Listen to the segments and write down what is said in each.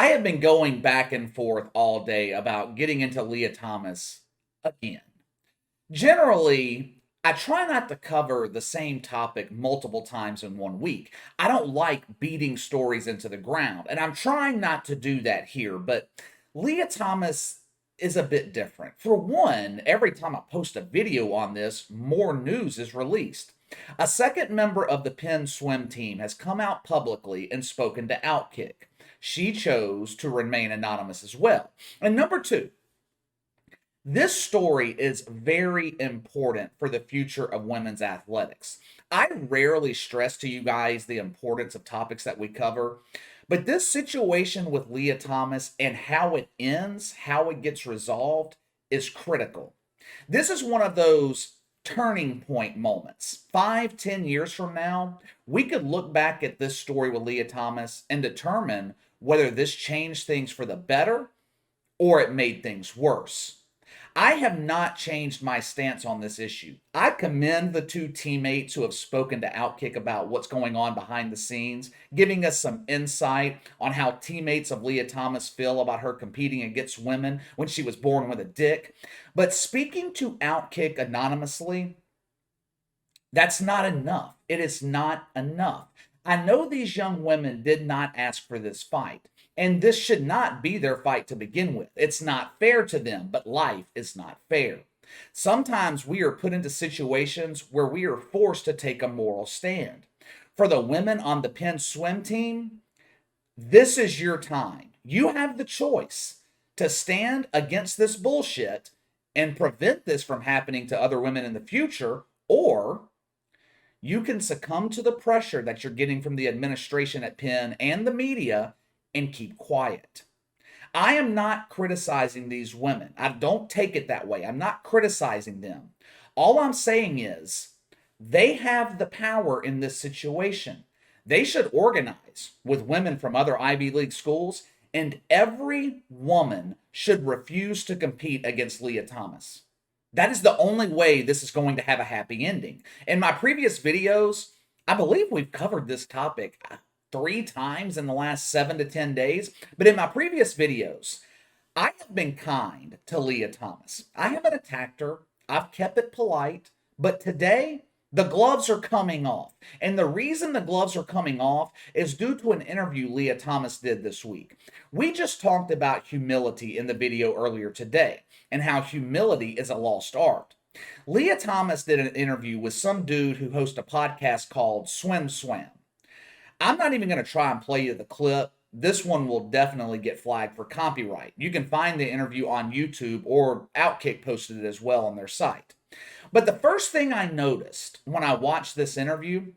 I have been going back and forth all day about getting into Leah Thomas again. Generally, I try not to cover the same topic multiple times in one week. I don't like beating stories into the ground, and I'm trying not to do that here, but Leah Thomas is a bit different. For one, every time I post a video on this, more news is released. A second member of the Penn swim team has come out publicly and spoken to Outkick. She chose to remain anonymous as well. And number two, this story is very important for the future of women's athletics. I rarely stress to you guys the importance of topics that we cover, but this situation with Leah Thomas and how it ends, how it gets resolved, is critical. This is one of those turning point moments. 5, 10 years from now, we could look back at this story with Leah Thomas and determine whether this changed things for the better or it made things worse. I have not changed my stance on this issue. I commend the two teammates who have spoken to Outkick about what's going on behind the scenes, giving us some insight on how teammates of Leah Thomas feel about her competing against women when she was born with a dick. But speaking to Outkick anonymously, that's not enough. It is not enough. I know these young women did not ask for this fight. And this should not be their fight to begin with. It's not fair to them, but life is not fair. Sometimes we are put into situations where we are forced to take a moral stand. For the women on the Penn swim team, this is your time. You have the choice to stand against this bullshit and prevent this from happening to other women in the future, or you can succumb to the pressure that you're getting from the administration at Penn and the media and keep quiet. I am not criticizing these women. I don't take it that way. I'm not criticizing them. All I'm saying is they have the power in this situation. They should organize with women from other Ivy League schools, and every woman should refuse to compete against Leah Thomas. That is the only way this is going to have a happy ending. In my previous videos, I believe we've covered this topic 3 times in the last 7 to 10 days. But in my previous videos, I have been kind to Leah Thomas. I haven't attacked her. I've kept it polite. But today, the gloves are coming off. And the reason the gloves are coming off is due to an interview Leah Thomas did this week. We just talked about humility in the video earlier today and how humility is a lost art. Leah Thomas did an interview with some dude who hosts a podcast called SwimSwam. I'm not even going to try and play you the clip. This one will definitely get flagged for copyright. You can find the interview on YouTube, or Outkick posted it as well on their site. But the first thing I noticed when I watched this interview,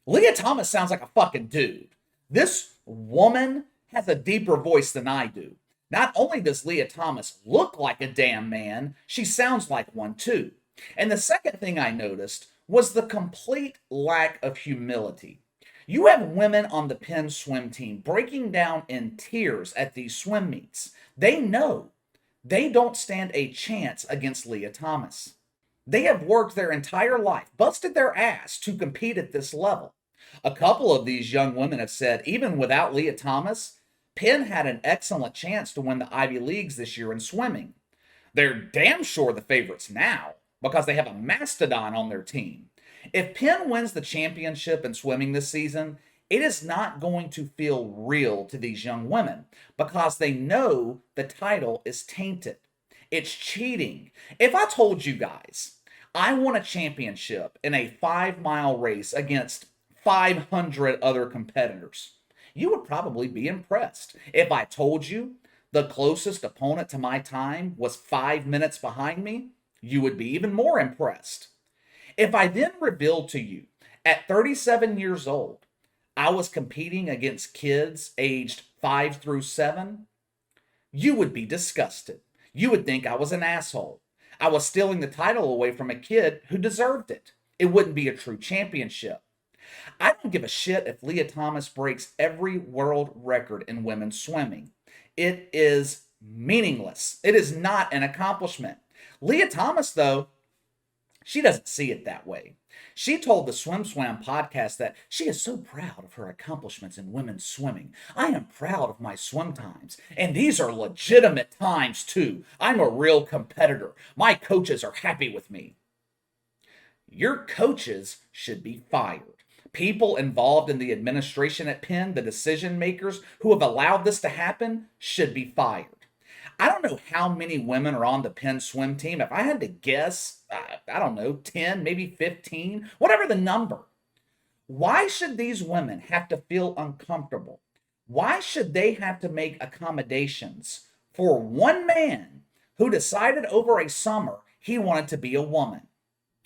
Leah Thomas sounds like a fucking dude. This woman has a deeper voice than I do. Not only does Leah Thomas look like a damn man, she sounds like one too. And the second thing I noticed was the complete lack of humility. You have women on the Penn swim team breaking down in tears at these swim meets. They know they don't stand a chance against Leah Thomas. They have worked their entire life, busted their ass to compete at this level. A couple of these young women have said, even without Leah Thomas, Penn had an excellent chance to win the Ivy Leagues this year in swimming. They're damn sure the favorites now because they have a mastodon on their team. If Penn wins the championship in swimming this season, it is not going to feel real to these young women because they know the title is tainted. It's cheating. If I told you guys I won a championship in a 5-mile race against 500 other competitors, you would probably be impressed. If I told you the closest opponent to my time was 5 minutes behind me, you would be even more impressed. If I then revealed to you at 37 years old, I was competing against kids aged 5 through 7, you would be disgusted. You would think I was an asshole. I was stealing the title away from a kid who deserved it. It wouldn't be a true championship. I don't give a shit if Leah Thomas breaks every world record in women's swimming. It is meaningless. It is not an accomplishment. Leah Thomas, though, She doesn't see it that way. She told the SwimSwam podcast that she is so proud of her accomplishments in women's swimming. I am proud of my swim times, and these are legitimate times too. I'm a real competitor. My coaches are happy with me. Your coaches should be fired. People involved in the administration at Penn, the decision makers who have allowed this to happen, should be fired. I don't know how many women are on the Penn swim team. If I had to guess, I don't know, 10, maybe 15, whatever the number. Why should these women have to feel uncomfortable? Why should they have to make accommodations for one man who decided over a summer he wanted to be a woman?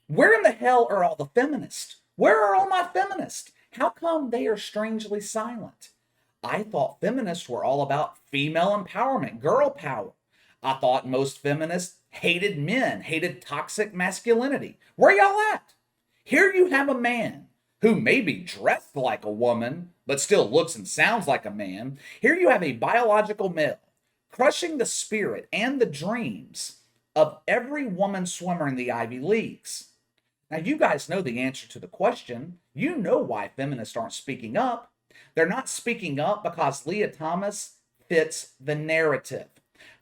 Where in the hell are all the feminists? Where are all my feminists? How come they are strangely silent? I thought feminists were all about female empowerment, girl power. I thought most feminists hated men, hated toxic masculinity. Where y'all at? Here you have a man who may be dressed like a woman, but still looks and sounds like a man. Here you have a biological male crushing the spirit and the dreams of every woman swimmer in the Ivy Leagues. Now, you guys know the answer to the question. You know why feminists aren't speaking up. They're not speaking up because Lia Thomas fits the narrative.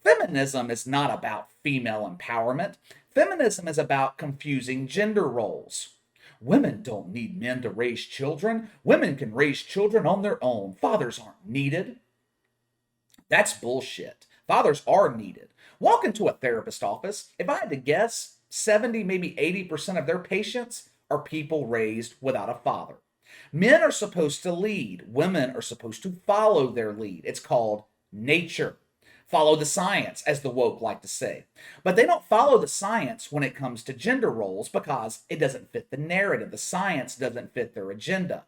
Feminism is not about female empowerment. Feminism is about confusing gender roles. Women don't need men to raise children. Women can raise children on their own. Fathers aren't needed. That's bullshit. Fathers are needed. Walk into a therapist office. If I had to guess, 70, maybe 80% of their patients are people raised without a father. Men are supposed to lead. Women are supposed to follow their lead. It's called nature. Follow the science, as the woke like to say. But they don't follow the science when it comes to gender roles because it doesn't fit the narrative. The science doesn't fit their agenda.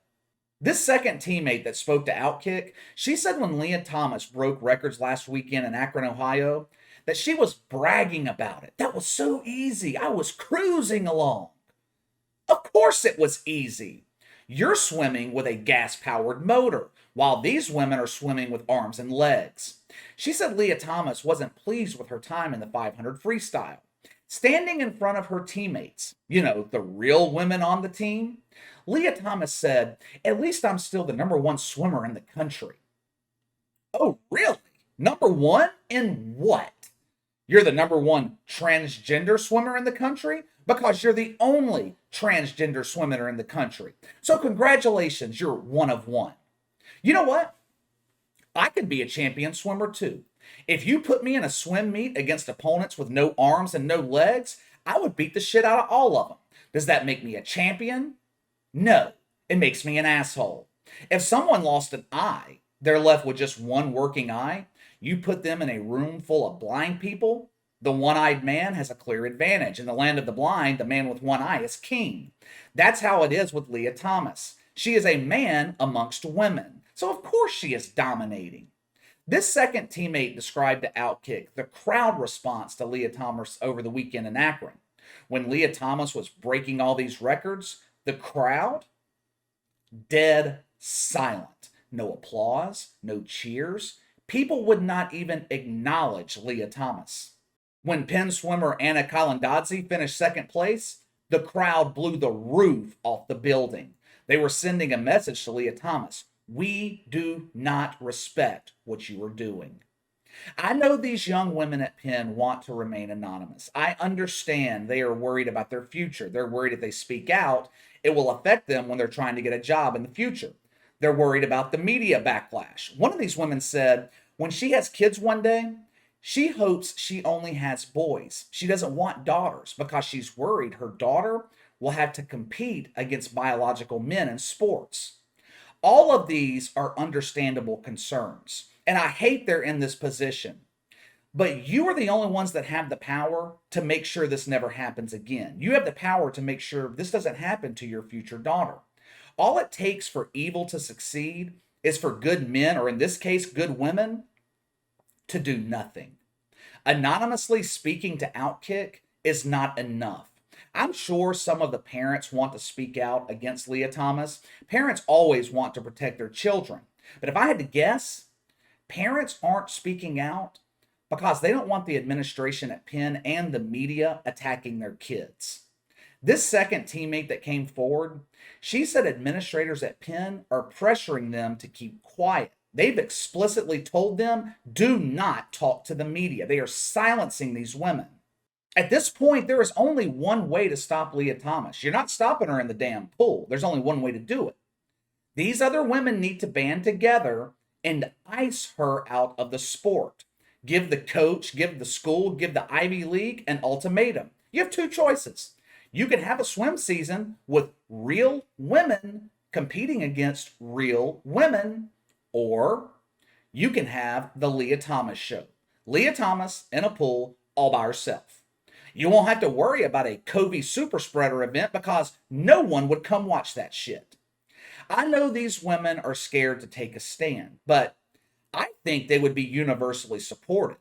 This second teammate that spoke to Outkick, she said when Leah Thomas broke records last weekend in Akron, Ohio, that she was bragging about it. That was so easy. I was cruising along. Of course it was easy. You're swimming with a gas-powered motor, while these women are swimming with arms and legs. She said Leah Thomas wasn't pleased with her time in the 500 freestyle. Standing in front of her teammates, the real women on the team, Leah Thomas said, "At least I'm still the number one swimmer in the country." Oh, really? Number one in what? You're the number one transgender swimmer in the country? Because you're the only transgender swimmer in the country. So congratulations, you're one of one. You know what? I could be a champion swimmer too. If you put me in a swim meet against opponents with no arms and no legs, I would beat the shit out of all of them. Does that make me a champion? No, it makes me an asshole. If someone lost an eye, they're left with just one working eye, you put them in a room full of blind people, the one-eyed man has a clear advantage. In the land of the blind, the man with one eye is king. That's how it is with Leah Thomas. She is a man amongst women, so of course she is dominating. This second teammate described to Outkick the crowd response to Leah Thomas over the weekend in Akron. When Leah Thomas was breaking all these records, the crowd, dead silent. No applause, no cheers. People would not even acknowledge Leah Thomas. When Penn swimmer Anna Kalandadze finished second place, the crowd blew the roof off the building. They were sending a message to Leah Thomas. We do not respect what you are doing. I know these young women at Penn want to remain anonymous. I understand they are worried about their future. They're worried if they speak out, it will affect them when they're trying to get a job in the future. They're worried about the media backlash. One of these women said when she has kids one day, she hopes she only has boys. She doesn't want daughters because she's worried her daughter will have to compete against biological men in sports. All of these are understandable concerns, and I hate they're in this position. But you are the only ones that have the power to make sure this never happens again. You have the power to make sure this doesn't happen to your future daughter. All it takes for evil to succeed is for good men, or in this case, good women, to do nothing. Anonymously speaking to Outkick is not enough. I'm sure some of the parents want to speak out against Leah Thomas. Parents always want to protect their children. But if I had to guess, parents aren't speaking out because they don't want the administration at Penn and the media attacking their kids. This second teammate that came forward, she said administrators at Penn are pressuring them to keep quiet. They've explicitly told them, do not talk to the media. They are silencing these women. At this point, there is only one way to stop Leah Thomas. You're not stopping her in the damn pool. There's only one way to do it. These other women need to band together and ice her out of the sport. Give the coach, give the school, give the Ivy League an ultimatum. You have two choices. You can have a swim season with real women competing against real women, or you can have the Leah Thomas show. Leah Thomas in a pool all by herself. You won't have to worry about a Covey super spreader event because no one would come watch that shit. I know these women are scared to take a stand, but I think they would be universally supported.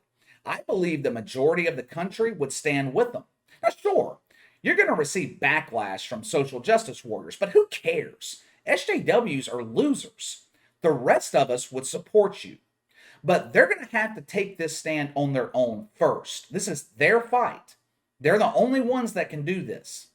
I believe the majority of the country would stand with them. Now, sure, you're going to receive backlash from social justice warriors, but who cares? SJWs are losers. The rest of us would support you. But they're going to have to take this stand on their own first. This is their fight. They're the only ones that can do this.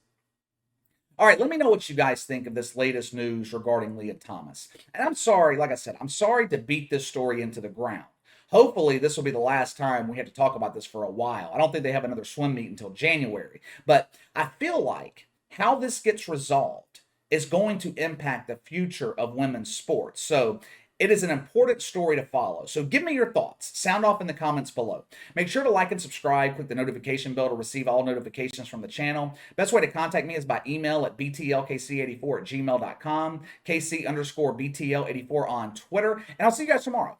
All right, let me know what you guys think of this latest news regarding Leah Thomas. And I'm sorry, like I said, I'm sorry to beat this story into the ground. Hopefully, this will be the last time we have to talk about this for a while. I don't think they have another swim meet until January. But I feel like how this gets resolved is going to impact the future of women's sports. So it is an important story to follow. So give me your thoughts. Sound off in the comments below. Make sure to like and subscribe. Click the notification bell to receive all notifications from the channel. Best way to contact me is by email at btlkc84@gmail.com, KC_BTL84 on Twitter. And I'll see you guys tomorrow.